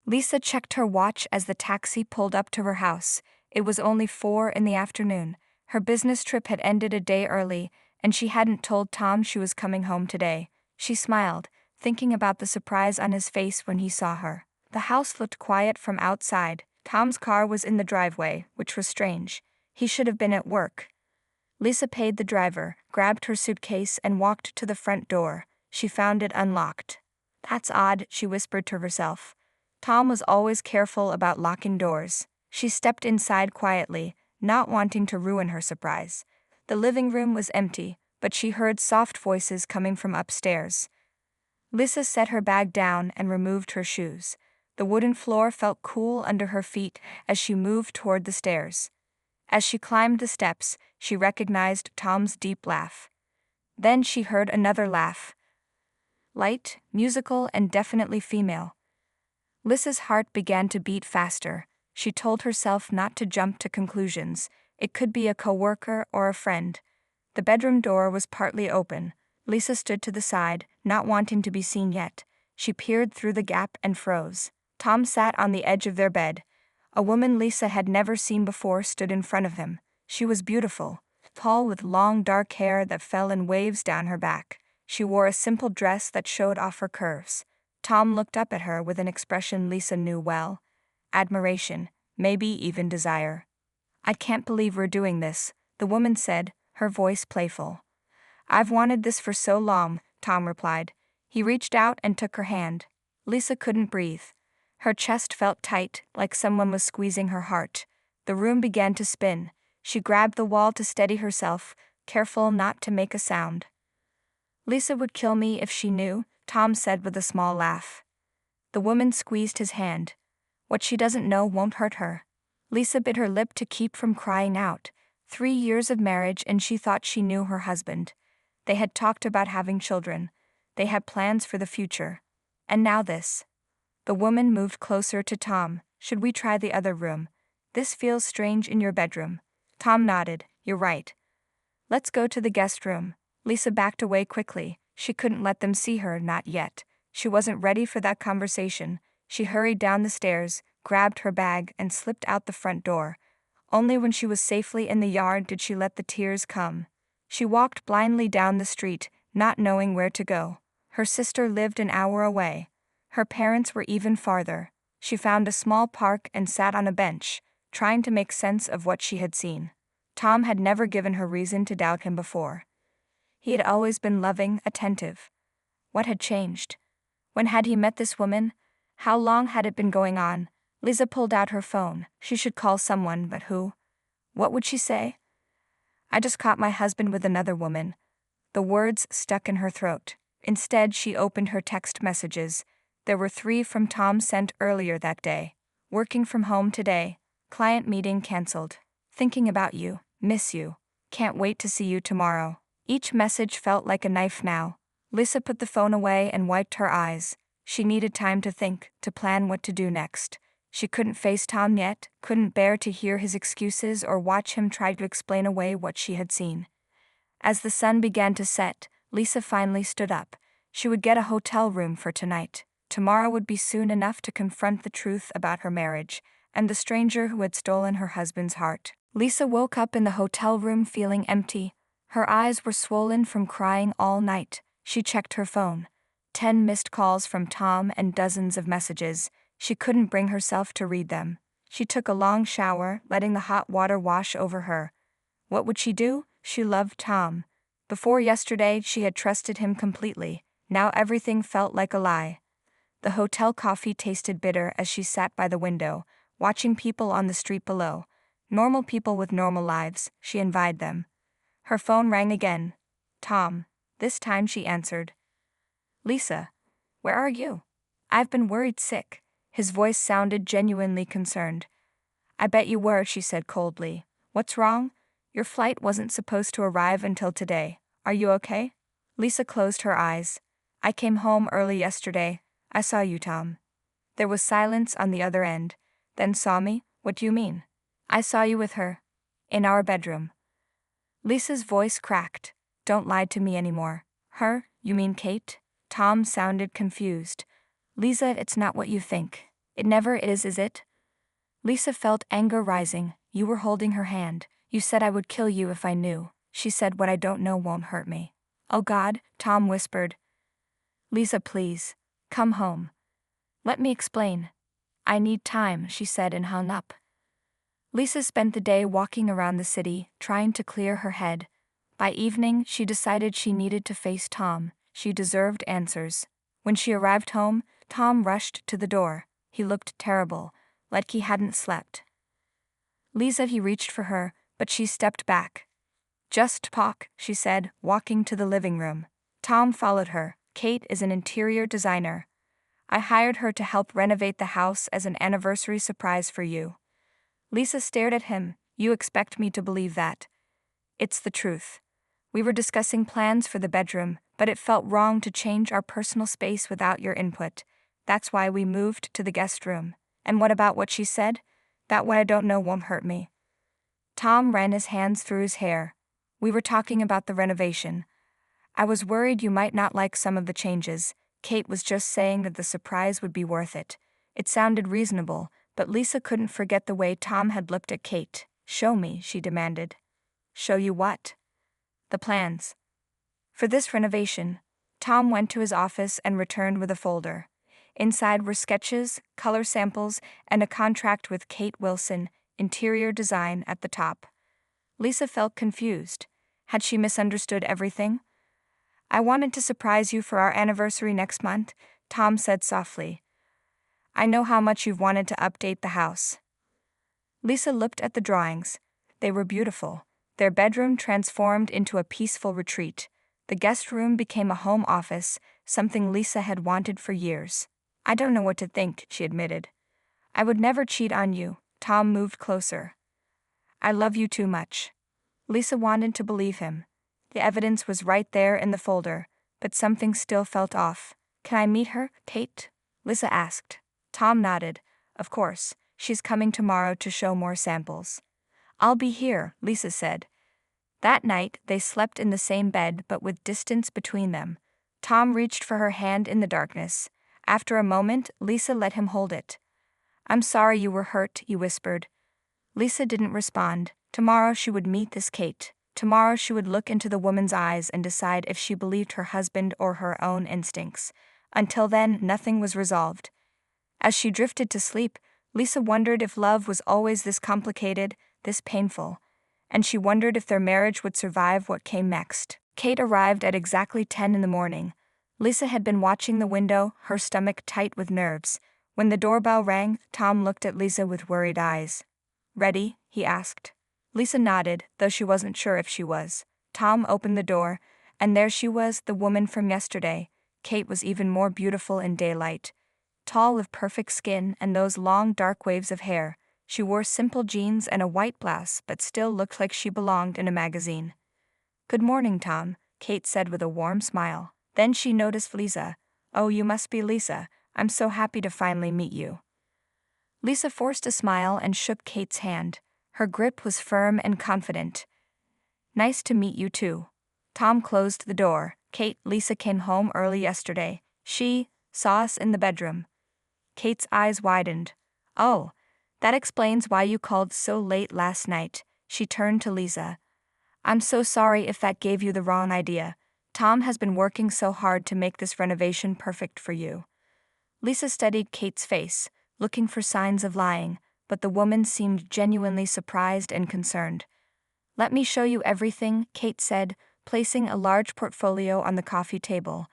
Lisa checked her watch as the taxi pulled up to her house. It was only 4 in the afternoon. Her business trip had ended a day early, and she hadn't told Tom she was coming home today. She smiled, thinking about the surprise on his face when he saw her. The house looked quiet from outside. Tom's car was in the driveway, which was strange. He should have been at work. Lisa paid the driver, grabbed her suitcase, and walked to the front door. She found it unlocked. "That's odd," she whispered to herself. Tom was always careful about locking doors. She stepped inside quietly, not wanting to ruin her surprise. The living room was empty, but she heard soft voices coming from upstairs. Lisa set her bag down and removed her shoes. The wooden floor felt cool under her feet as she moved toward the stairs. As she climbed the steps, she recognized Tom's deep laugh. Then she heard another laugh. Light, musical, and definitely female. Lisa's heart began to beat faster. She told herself not to jump to conclusions. It could be a coworker or a friend. The bedroom door was partly open. Lisa stood to the side, not wanting to be seen yet. She peered through the gap and froze. Tom sat on the edge of their bed. A woman Lisa had never seen before stood in front of him. She was beautiful, tall with long dark hair that fell in waves down her back. She wore a simple dress that showed off her curves. Tom looked up at her with an expression Lisa knew well. Admiration, maybe even desire. "I can't believe we're doing this," the woman said, her voice playful. "I've wanted this for so long," Tom replied. He reached out and took her hand. Lisa couldn't breathe. Her chest felt tight, like someone was squeezing her heart. The room began to spin. She grabbed the wall to steady herself, careful not to make a sound. "Lisa would kill me if she knew," Tom said with a small laugh. The woman squeezed his hand. "What she doesn't know won't hurt her." Lisa bit her lip to keep from crying out. 3 years of marriage and she thought she knew her husband. They had talked about having children. They had plans for the future. And now this. The woman moved closer to Tom. "Should we try the other room? This feels strange in your bedroom." Tom nodded. "You're right. Let's go to the guest room." Lisa backed away quickly. She couldn't let them see her, not yet. She wasn't ready for that conversation. She hurried down the stairs, grabbed her bag, and slipped out the front door. Only when she was safely in the yard did she let the tears come. She walked blindly down the street, not knowing where to go. Her sister lived an hour away. Her parents were even farther. She found a small park and sat on a bench, trying to make sense of what she had seen. Tom had never given her reason to doubt him before. He had always been loving, attentive. What had changed? When had he met this woman? How long had it been going on? Lisa pulled out her phone. She should call someone, but who? What would she say? "I just caught my husband with another woman." The words stuck in her throat. Instead, she opened her text messages. There were 3 from Tom sent earlier that day. "Working from home today. Client meeting canceled. Thinking about you. Miss you. Can't wait to see you tomorrow." Each message felt like a knife now. Lisa put the phone away and wiped her eyes. She needed time to think, to plan what to do next. She couldn't face Tom yet, couldn't bear to hear his excuses or watch him try to explain away what she had seen. As the sun began to set, Lisa finally stood up. She would get a hotel room for tonight. Tomorrow would be soon enough to confront the truth about her marriage and the stranger who had stolen her husband's heart. Lisa woke up in the hotel room feeling empty. Her eyes were swollen from crying all night. She checked her phone. 10 missed calls from Tom and dozens of messages. She couldn't bring herself to read them. She took a long shower, letting the hot water wash over her. What would she do? She loved Tom. Before yesterday, she had trusted him completely. Now everything felt like a lie. The hotel coffee tasted bitter as she sat by the window, watching people on the street below. Normal people with normal lives, she envied them. Her phone rang again. Tom. This time she answered. "Lisa, where are you? I've been worried sick." His voice sounded genuinely concerned. "I bet you were," she said coldly. "What's wrong? Your flight wasn't supposed to arrive until today. Are you okay?" Lisa closed her eyes. "I came home early yesterday. I saw you, Tom." There was silence on the other end. "Then saw me? What do you mean?" "I saw you with her. In our bedroom." Lisa's voice cracked. "Don't lie to me anymore." "Her? You mean Kate?" Tom sounded confused. "Lisa, it's not what you think. It never is it? Lisa felt anger rising. You were holding her hand. You said I would kill you if I knew. She said what I don't know won't hurt me. Oh God, Tom whispered. Lisa, please. Come home. Let me explain. I need time, she said and hung up. Lisa spent the day walking around the city, trying to clear her head. By evening, she decided she needed to face Tom. She deserved answers. When she arrived home, Tom rushed to the door. He looked terrible, like he hadn't slept. Lisa, he reached for her, but she stepped back. Just talk, she said, walking to the living room. Tom followed her. Kate is an interior designer. I hired her to help renovate the house as an anniversary surprise for you. Lisa stared at him. You expect me to believe that? It's the truth. We were discussing plans for the bedroom, but it felt wrong to change our personal space without your input. That's why we moved to the guest room. And what about what she said? That what I don't know won't hurt me. Tom ran his hands through his hair. We were talking about the renovation. I was worried you might not like some of the changes. Kate was just saying that the surprise would be worth it. It sounded reasonable, but Lisa couldn't forget the way Tom had looked at Kate. Show me, she demanded. Show you what? The plans. For this renovation. Tom went to his office and returned with a folder. Inside were sketches, color samples, and a contract with Kate Wilson, interior design, at the top. Lisa felt confused. Had she misunderstood everything? I wanted to surprise you for our anniversary next month, Tom said softly. I know how much you've wanted to update the house. Lisa looked at the drawings. They were beautiful. Their bedroom transformed into a peaceful retreat. The guest room became a home office, something Lisa had wanted for years. I don't know what to think, she admitted. I would never cheat on you. Tom moved closer. I love you too much. Lisa wanted to believe him. The evidence was right there in the folder, but something still felt off. Can I meet her, Kate? Lisa asked. Tom nodded. Of course, she's coming tomorrow to show more samples. I'll be here, Lisa said. That night, they slept in the same bed but with distance between them. Tom reached for her hand in the darkness. After a moment, Lisa let him hold it. I'm sorry you were hurt, he whispered. Lisa didn't respond. Tomorrow she would meet this Kate. Tomorrow she would look into the woman's eyes and decide if she believed her husband or her own instincts. Until then, nothing was resolved. As she drifted to sleep, Lisa wondered if love was always this complicated, this painful. And she wondered if their marriage would survive what came next. Kate arrived at exactly 10 in the morning. Lisa had been watching the window, her stomach tight with nerves. When the doorbell rang, Tom looked at Lisa with worried eyes. Ready? He asked. Lisa nodded, though she wasn't sure if she was. Tom opened the door, and there she was, the woman from yesterday. Kate was even more beautiful in daylight. Tall with perfect skin and those long dark waves of hair. She wore simple jeans and a white blouse but still looked like she belonged in a magazine. Good morning, Tom, Kate said with a warm smile. Then she noticed Lisa. Oh, you must be Lisa. I'm so happy to finally meet you. Lisa forced a smile and shook Kate's hand. Her grip was firm and confident. Nice to meet you too. Tom closed the door. Kate, Lisa came home early yesterday. She saw us in the bedroom. Kate's eyes widened. Oh, that explains why you called so late last night. She turned to Lisa. I'm so sorry if that gave you the wrong idea. Tom has been working so hard to make this renovation perfect for you. Lisa studied Kate's face, looking for signs of lying, but the woman seemed genuinely surprised and concerned. Let me show you everything, Kate said, placing a large portfolio on the coffee table.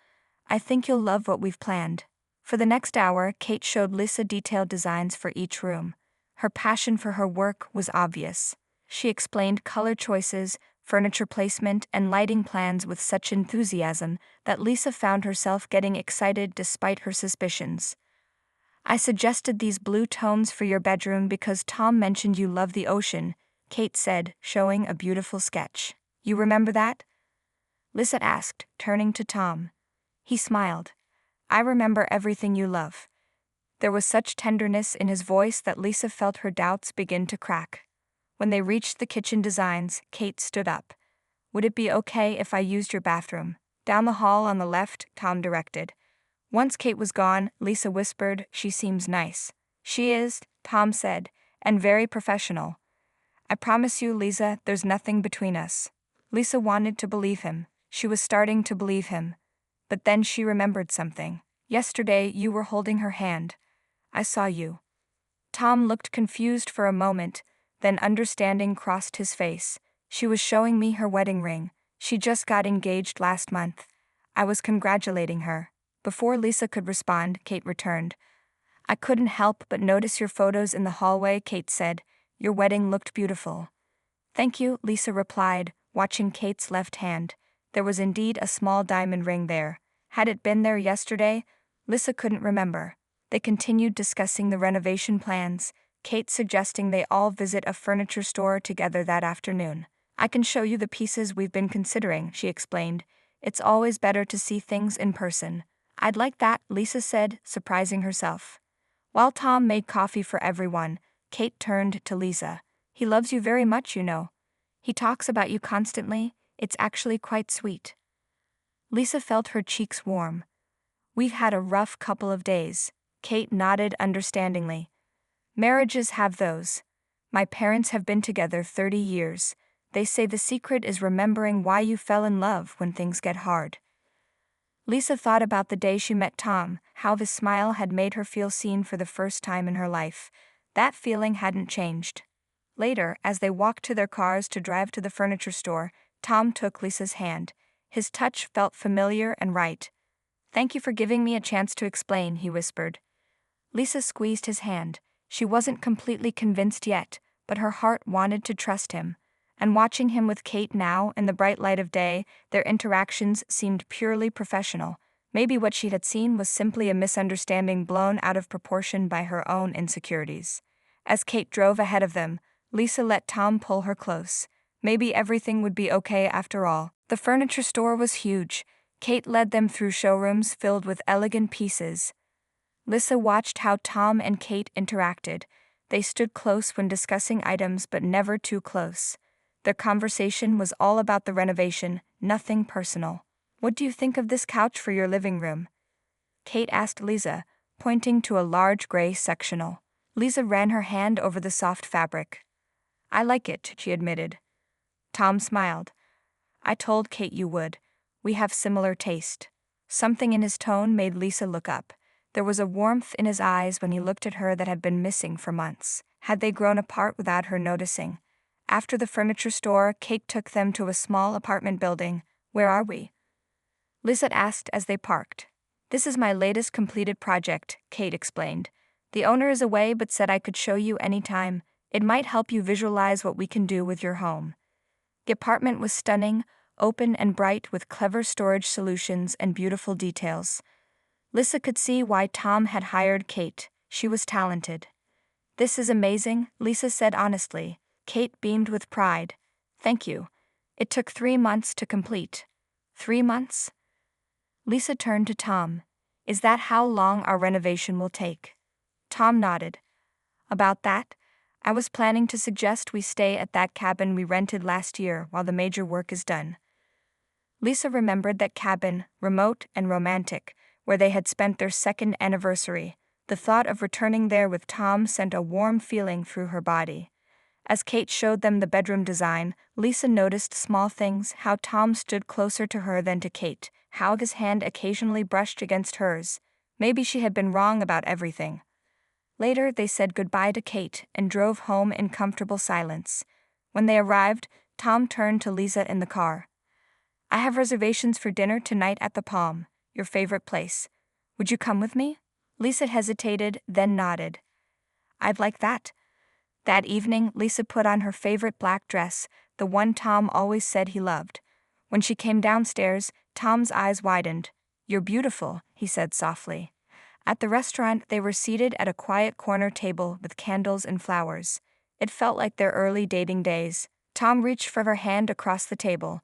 I think you'll love what we've planned. For the next hour, Kate showed Lisa detailed designs for each room. Her passion for her work was obvious. She explained color choices, furniture placement, and lighting plans with such enthusiasm that Lisa found herself getting excited despite her suspicions. I suggested these blue tones for your bedroom because Tom mentioned you love the ocean, Kate said, showing a beautiful sketch. You remember that? Lisa asked, turning to Tom. He smiled. I remember everything you love. There was such tenderness in his voice that Lisa felt her doubts begin to crack. When they reached the kitchen designs, Kate stood up. Would it be okay if I used your bathroom? Down the hall on the left, Tom directed. Once Kate was gone, Lisa whispered, She seems nice. She is, Tom said, and very professional. I promise you, Lisa, there's nothing between us. Lisa wanted to believe him. She was starting to believe him. But then she remembered something. Yesterday, you were holding her hand. I saw you. Tom looked confused for a moment, then understanding crossed his face. She was showing me her wedding ring. She just got engaged last month. I was congratulating her. Before Lisa could respond, Kate returned. I couldn't help but notice your photos in the hallway, Kate said. Your wedding looked beautiful. Thank you, Lisa replied, watching Kate's left hand. There was indeed a small diamond ring there. Had it been there yesterday? Lisa couldn't remember. They continued discussing the renovation plans, Kate suggesting they all visit a furniture store together that afternoon. I can show you the pieces we've been considering, she explained. It's always better to see things in person. I'd like that, Lisa said, surprising herself. While Tom made coffee for everyone, Kate turned to Lisa. He loves you very much, you know. He talks about you constantly. It's actually quite sweet. Lisa felt her cheeks warm. We've had a rough couple of days. Kate nodded understandingly. Marriages have those. My parents have been together 30 years. They say the secret is remembering why you fell in love when things get hard. Lisa thought about the day she met Tom, how his smile had made her feel seen for the first time in her life. That feeling hadn't changed. Later, as they walked to their cars to drive to the furniture store, Tom took Lisa's hand. His touch felt familiar and right. Thank you for giving me a chance to explain, he whispered. Lisa squeezed his hand. She wasn't completely convinced yet, but her heart wanted to trust him. And watching him with Kate now, in the bright light of day, their interactions seemed purely professional. Maybe what she had seen was simply a misunderstanding blown out of proportion by her own insecurities. As Kate drove ahead of them, Lisa let Tom pull her close. Maybe everything would be okay after all. The furniture store was huge. Kate led them through showrooms filled with elegant pieces. Lisa watched how Tom and Kate interacted. They stood close when discussing items, but never too close. Their conversation was all about the renovation, nothing personal. What do you think of this couch for your living room? Kate asked Lisa, pointing to a large gray sectional. Lisa ran her hand over the soft fabric. I like it, she admitted. Tom smiled. I told Kate you would. We have similar taste. Something in his tone made Lisa look up. There was a warmth in his eyes when he looked at her that had been missing for months. Had they grown apart without her noticing? After the furniture store, Kate took them to a small apartment building. Where are we? Lisa asked as they parked. This is my latest completed project, Kate explained. The owner is away but said I could show you anytime. It might help you visualize what we can do with your home. The apartment was stunning, open and bright with clever storage solutions and beautiful details. Lisa could see why Tom had hired Kate. She was talented. This is amazing, Lisa said honestly. Kate beamed with pride. Thank you. It took 3 months to complete. 3 months? Lisa turned to Tom. Is that how long our renovation will take? Tom nodded. About that, I was planning to suggest we stay at that cabin we rented last year while the major work is done. Lisa remembered that cabin, remote and romantic, where they had spent their second anniversary. The thought of returning there with Tom sent a warm feeling through her body. As Kate showed them the bedroom design, Lisa noticed small things, how Tom stood closer to her than to Kate, how his hand occasionally brushed against hers. Maybe she had been wrong about everything. Later, they said goodbye to Kate and drove home in comfortable silence. When they arrived, Tom turned to Lisa in the car. I have reservations for dinner tonight at the Palm, your favorite place. Would you come with me? Lisa hesitated, then nodded. I'd like that. That evening, Lisa put on her favorite black dress, the one Tom always said he loved. When she came downstairs, Tom's eyes widened. You're beautiful, he said softly. At the restaurant, they were seated at a quiet corner table with candles and flowers. It felt like their early dating days. Tom reached for her hand across the table.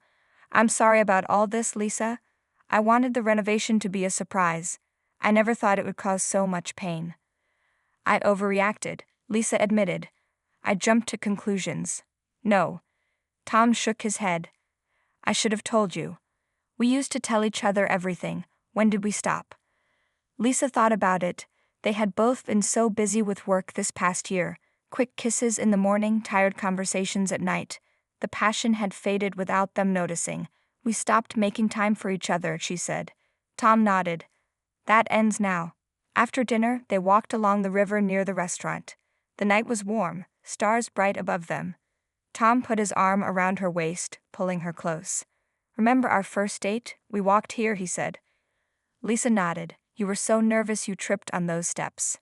I'm sorry about all this, Lisa. I wanted the renovation to be a surprise. I never thought it would cause so much pain. I overreacted, Lisa admitted. I jumped to conclusions. No. Tom shook his head. I should have told you. We used to tell each other everything. When did we stop? Lisa thought about it, They had both been so busy with work this past year. Quick kisses in the morning, tired conversations at night. The passion had faded without them noticing. We stopped making time for each other, she said. Tom nodded. That ends now. After dinner, they walked along the river near the restaurant. The night was warm, stars bright above them. Tom put his arm around her waist, pulling her close. Remember our first date? We walked here, he said. Lisa nodded. You were so nervous you tripped on those steps.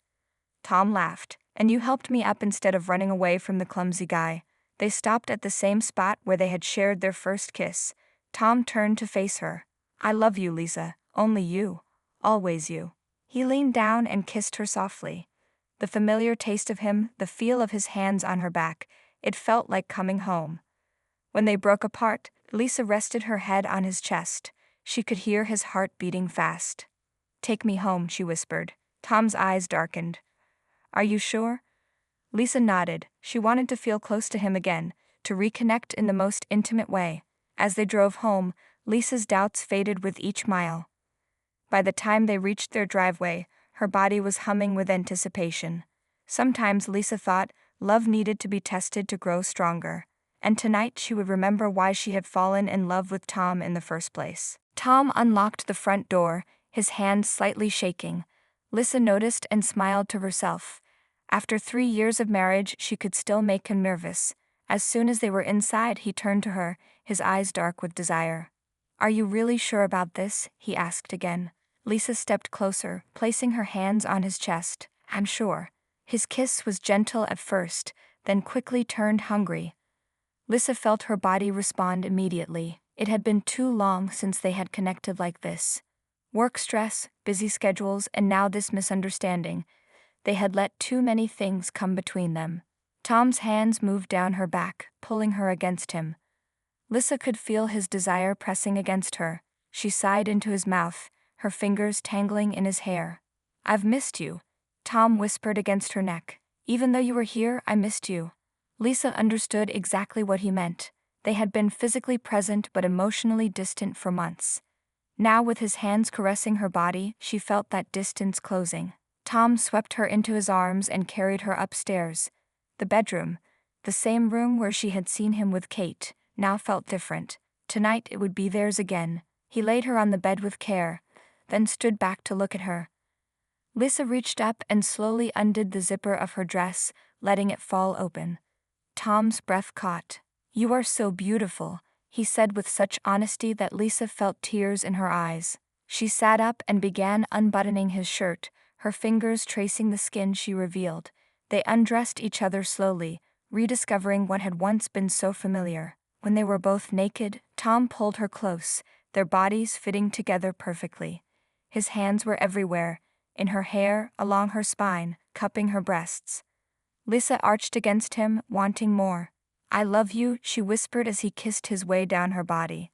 Tom laughed. And you helped me up instead of running away from the clumsy guy. They stopped at the same spot where they had shared their first kiss. Tom turned to face her. I love you, Lisa. Only you. Always you. He leaned down and kissed her softly. The familiar taste of him, the feel of his hands on her back, it felt like coming home. When they broke apart, Lisa rested her head on his chest. She could hear his heart beating fast. Take me home, she whispered. Tom's eyes darkened. Are you sure? Lisa nodded. She wanted to feel close to him again, to reconnect in the most intimate way. As they drove home, Lisa's doubts faded with each mile. By the time they reached their driveway, her body was humming with anticipation. Sometimes Lisa thought love needed to be tested to grow stronger, and tonight she would remember why she had fallen in love with Tom in the first place. Tom unlocked the front door, his hand slightly shaking. Lisa noticed and smiled to herself. After 3 years of marriage, she could still make him nervous. As soon as they were inside, he turned to her, his eyes dark with desire. Are you really sure about this? He asked again. Lisa stepped closer, placing her hands on his chest. I'm sure. His kiss was gentle at first, then quickly turned hungry. Lisa felt her body respond immediately. It had been too long since they had connected like this. Work stress, busy schedules, and now this misunderstanding. They had let too many things come between them. Tom's hands moved down her back, pulling her against him. Lisa could feel his desire pressing against her. She sighed into his mouth, her fingers tangling in his hair. I've missed you, Tom whispered against her neck. Even though you were here, I missed you. Lisa understood exactly what he meant. They had been physically present but emotionally distant for months. Now, with his hands caressing her body, she felt that distance closing. Tom swept her into his arms and carried her upstairs. The bedroom, the same room where she had seen him with Kate, now felt different. Tonight it would be theirs again. He laid her on the bed with care, then stood back to look at her. Lisa reached up and slowly undid the zipper of her dress, letting it fall open. Tom's breath caught. You are so beautiful, he said with such honesty that Lisa felt tears in her eyes. She sat up and began unbuttoning his shirt, her fingers tracing the skin she revealed. They undressed each other slowly, rediscovering what had once been so familiar. When they were both naked, Tom pulled her close, their bodies fitting together perfectly. His hands were everywhere, in her hair, along her spine, cupping her breasts. Lisa arched against him, wanting more. I love you, she whispered as he kissed his way down her body.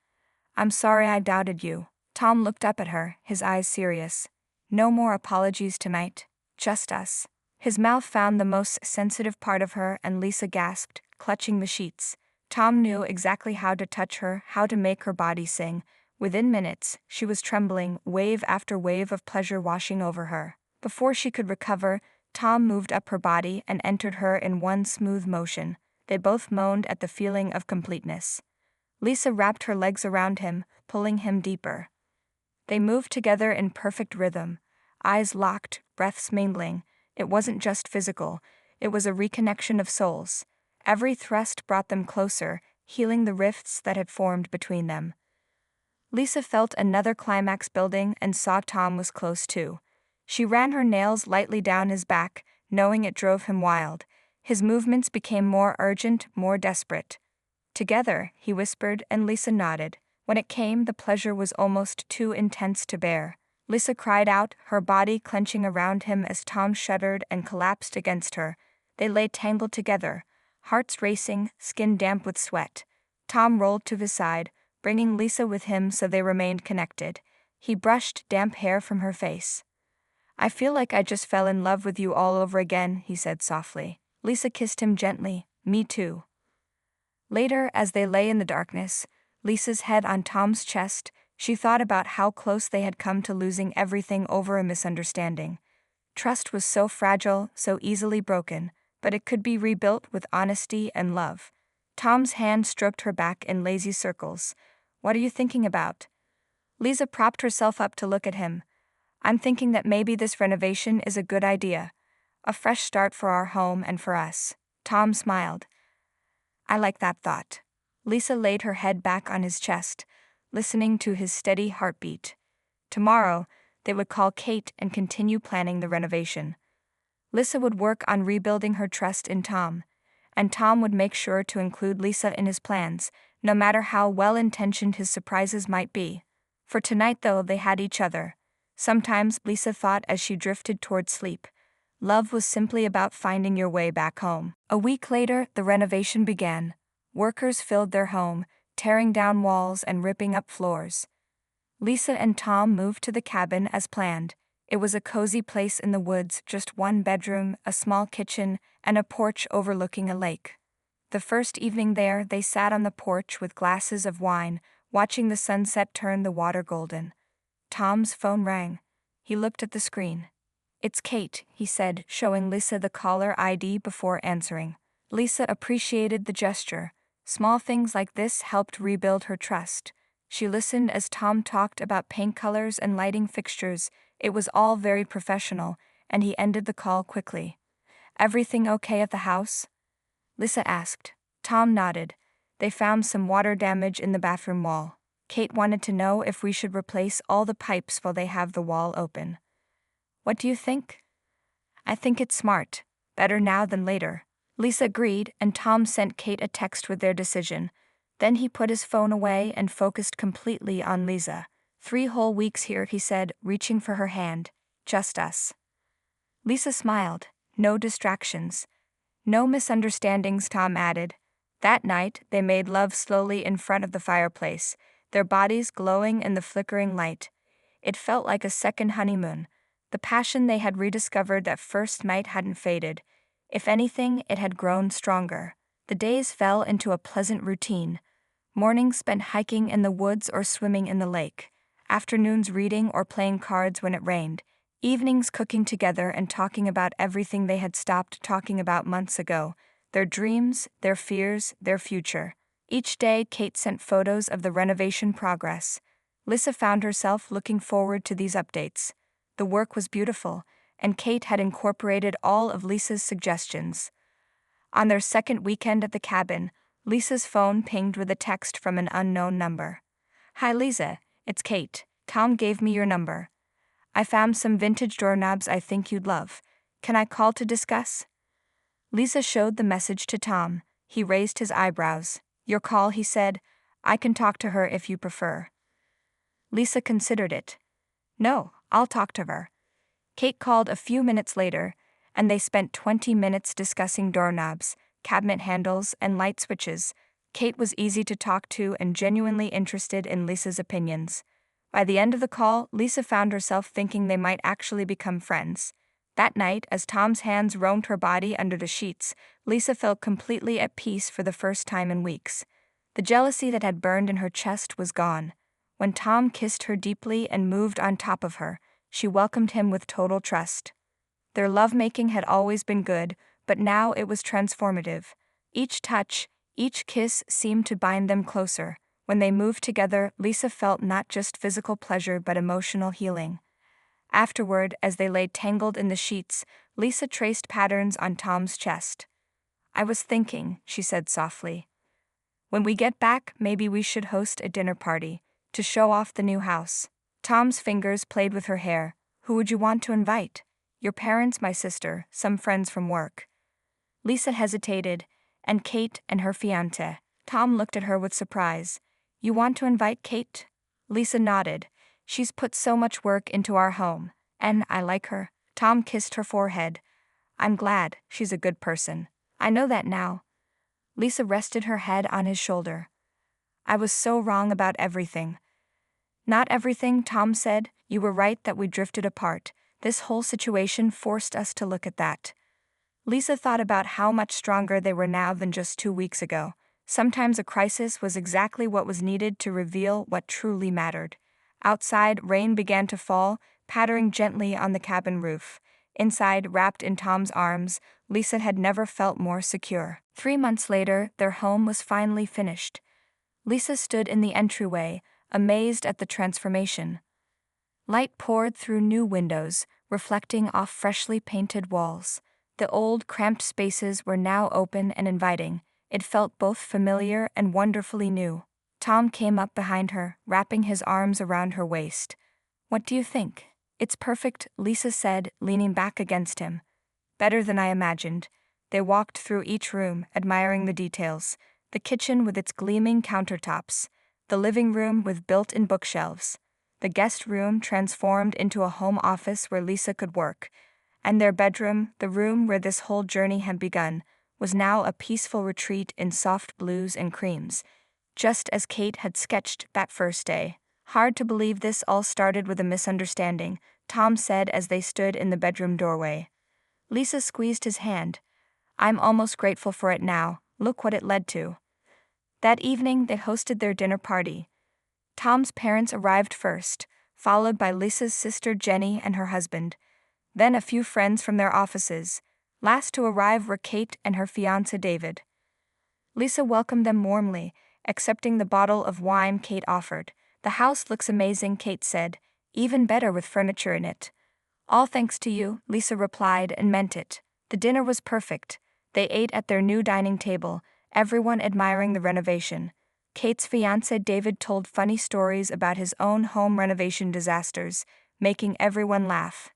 I'm sorry I doubted you. Tom looked up at her, his eyes serious. No more apologies tonight. Just us. His mouth found the most sensitive part of her and Lisa gasped, clutching the sheets. Tom knew exactly how to touch her, how to make her body sing. Within minutes, she was trembling, wave after wave of pleasure washing over her. Before she could recover, Tom moved up her body and entered her in one smooth motion. They both moaned at the feeling of completeness. Lisa wrapped her legs around him, pulling him deeper. They moved together in perfect rhythm, eyes locked, breaths mingling. It wasn't just physical, it was a reconnection of souls. Every thrust brought them closer, healing the rifts that had formed between them. Lisa felt another climax building and saw Tom was close too. She ran her nails lightly down his back, knowing it drove him wild. His movements became more urgent, more desperate. Together, he whispered, and Lisa nodded. When it came, the pleasure was almost too intense to bear. Lisa cried out, her body clenching around him as Tom shuddered and collapsed against her. They lay tangled together, hearts racing, skin damp with sweat. Tom rolled to his side, bringing Lisa with him so they remained connected. He brushed damp hair from her face. I feel like I just fell in love with you all over again, he said softly. Lisa kissed him gently. Me too. Later, as they lay in the darkness, Lisa's head on Tom's chest, she thought about how close they had come to losing everything over a misunderstanding. Trust was so fragile, so easily broken, but it could be rebuilt with honesty and love. Tom's hand stroked her back in lazy circles. What are you thinking about? Lisa propped herself up to look at him. I'm thinking that maybe this renovation is a good idea. A fresh start for our home and for us. Tom smiled. I like that thought. Lisa laid her head back on his chest, listening to his steady heartbeat. Tomorrow, they would call Kate and continue planning the renovation. Lisa would work on rebuilding her trust in Tom, and Tom would make sure to include Lisa in his plans, no matter how well-intentioned his surprises might be. For tonight, though, they had each other. Sometimes, Lisa thought as she drifted toward sleep, love was simply about finding your way back home. A week later, the renovation began. Workers filled their home, tearing down walls and ripping up floors. Lisa and Tom moved to the cabin as planned. It was a cozy place in the woods, just one bedroom, a small kitchen, and a porch overlooking a lake. The first evening there, they sat on the porch with glasses of wine, watching the sunset turn the water golden. Tom's phone rang. He looked at the screen. It's Kate, he said, showing Lisa the caller ID before answering. Lisa appreciated the gesture. Small things like this helped rebuild her trust. She listened as Tom talked about paint colors and lighting fixtures. It was all very professional, and he ended the call quickly. Everything okay at the house? Lisa asked. Tom nodded. They found some water damage in the bathroom wall. Kate wanted to know if we should replace all the pipes while they have the wall open. What do you think? I think it's smart. Better now than later. Lisa agreed, and Tom sent Kate a text with their decision. Then he put his phone away and focused completely on Lisa. 3 whole weeks here, he said, reaching for her hand. Just us. Lisa smiled. No distractions. No misunderstandings, Tom added. That night, they made love slowly in front of the fireplace, their bodies glowing in the flickering light. It felt like a second honeymoon. The passion they had rediscovered that first night hadn't faded. If anything, it had grown stronger. The days fell into a pleasant routine. Mornings spent hiking in the woods or swimming in the lake. Afternoons reading or playing cards when it rained. Evenings cooking together and talking about everything they had stopped talking about months ago. Their dreams, their fears, their future. Each day, Kate sent photos of the renovation progress. Lisa found herself looking forward to these updates. The work was beautiful, and Kate had incorporated all of Lisa's suggestions. On their second weekend at the cabin, Lisa's phone pinged with a text from an unknown number. Hi Lisa, it's Kate. Tom gave me your number. I found some vintage doorknobs I think you'd love. Can I call to discuss? Lisa showed the message to Tom. He raised his eyebrows. Your call, he said. I can talk to her if you prefer. Lisa considered it. No, I'll talk to her. Kate called a few minutes later, and they spent 20 minutes discussing doorknobs, cabinet handles, and light switches. Kate was easy to talk to and genuinely interested in Lisa's opinions. By the end of the call, Lisa found herself thinking they might actually become friends. That night, as Tom's hands roamed her body under the sheets, Lisa felt completely at peace for the first time in weeks. The jealousy that had burned in her chest was gone. When Tom kissed her deeply and moved on top of her, she welcomed him with total trust. Their lovemaking had always been good, but now it was transformative. Each touch, each kiss seemed to bind them closer. When they moved together, Lisa felt not just physical pleasure but emotional healing. Afterward, as they lay tangled in the sheets, Lisa traced patterns on Tom's chest. I was thinking, she said softly. When we get back, maybe we should host a dinner party, to show off the new house. Tom's fingers played with her hair. Who would you want to invite? Your parents, my sister, some friends from work. Lisa hesitated, and Kate and her fiancé. Tom looked at her with surprise. You want to invite Kate? Lisa nodded. She's put so much work into our home, and I like her. Tom kissed her forehead. I'm glad, she's a good person. I know that now. Lisa rested her head on his shoulder. I was so wrong about everything. Not everything, Tom said. You were right that we drifted apart. This whole situation forced us to look at that. Lisa thought about how much stronger they were now than just 2 weeks ago. Sometimes a crisis was exactly what was needed to reveal what truly mattered. Outside, rain began to fall, pattering gently on the cabin roof. Inside, wrapped in Tom's arms, Lisa had never felt more secure. 3 months later, their home was finally finished. Lisa stood in the entryway, amazed at the transformation. Light poured through new windows, reflecting off freshly painted walls. The old, cramped spaces were now open and inviting. It felt both familiar and wonderfully new. Tom came up behind her, wrapping his arms around her waist. "What do you think?" "It's perfect," Lisa said, leaning back against him. "Better than I imagined." They walked through each room, admiring the details. The kitchen with its gleaming countertops, the living room with built-in bookshelves, the guest room transformed into a home office where Lisa could work, and their bedroom, the room where this whole journey had begun, was now a peaceful retreat in soft blues and creams, just as Kate had sketched that first day. "Hard to believe this all started with a misunderstanding," Tom said as they stood in the bedroom doorway. Lisa squeezed his hand. "I'm almost grateful for it now. Look what it led to." That evening, they hosted their dinner party. Tom's parents arrived first, followed by Lisa's sister Jenny and her husband, then a few friends from their offices. Last to arrive were Kate and her fiancé David. Lisa welcomed them warmly, accepting the bottle of wine Kate offered. "The house looks amazing," Kate said, "even better with furniture in it." "All thanks to you," Lisa replied, and meant it. The dinner was perfect. They ate at their new dining table, everyone admiring the renovation. Kate's fiancé David told funny stories about his own home renovation disasters, making everyone laugh.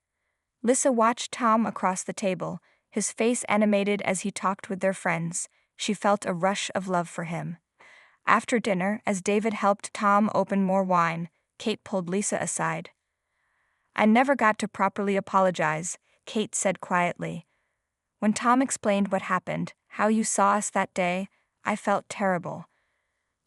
Lisa watched Tom across the table, his face animated as he talked with their friends. She felt a rush of love for him. After dinner, as David helped Tom open more wine, Kate pulled Lisa aside. "I never got to properly apologize," Kate said quietly. "When Tom explained what happened, how you saw us that day, I felt terrible."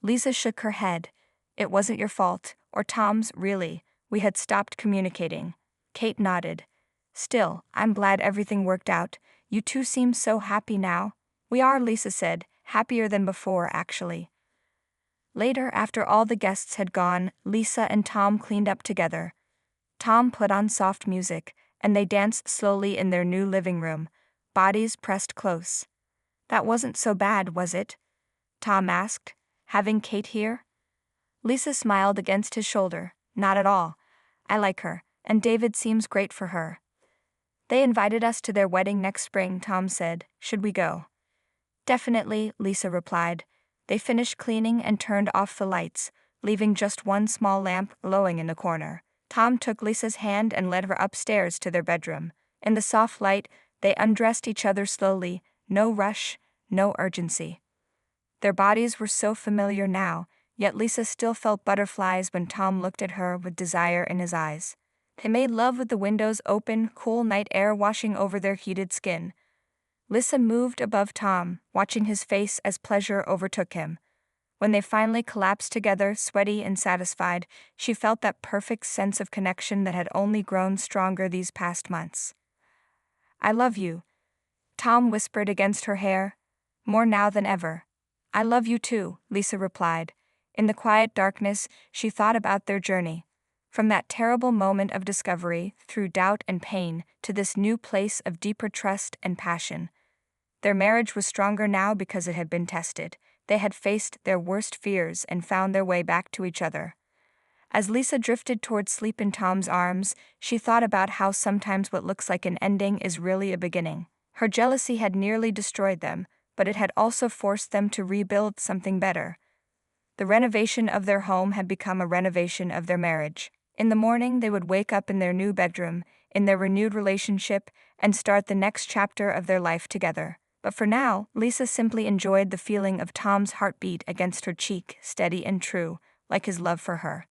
Lisa shook her head. "It wasn't your fault, or Tom's, really. We had stopped communicating." Kate nodded. "Still, I'm glad everything worked out. You two seem so happy now." "We are," Lisa said, "happier than before, actually." Later, after all the guests had gone, Lisa and Tom cleaned up together. Tom put on soft music, and they danced slowly in their new living room, bodies pressed close. "That wasn't so bad, was it?" Tom asked, "having Kate here?" Lisa smiled against his shoulder. "Not at all. I like her, and David seems great for her." "They invited us to their wedding next spring," Tom said. "Should we go?" "Definitely," Lisa replied. They finished cleaning and turned off the lights, leaving just one small lamp glowing in the corner. Tom took Lisa's hand and led her upstairs to their bedroom. In the soft light, they undressed each other slowly, no rush, no urgency. Their bodies were so familiar now, yet Lisa still felt butterflies when Tom looked at her with desire in his eyes. They made love with the windows open, cool night air washing over their heated skin. Lisa moved above Tom, watching his face as pleasure overtook him. When they finally collapsed together, sweaty and satisfied, she felt that perfect sense of connection that had only grown stronger these past months. "I love you," Tom whispered against her hair. "More now than ever." "I love you too," Lisa replied. In the quiet darkness, she thought about their journey. From that terrible moment of discovery, through doubt and pain, to this new place of deeper trust and passion. Their marriage was stronger now because it had been tested. They had faced their worst fears and found their way back to each other. As Lisa drifted toward sleep in Tom's arms, she thought about how sometimes what looks like an ending is really a beginning. Her jealousy had nearly destroyed them, but it had also forced them to rebuild something better. The renovation of their home had become a renovation of their marriage. In the morning, they would wake up in their new bedroom, in their renewed relationship, and start the next chapter of their life together. But for now, Lisa simply enjoyed the feeling of Tom's heartbeat against her cheek, steady and true, like his love for her.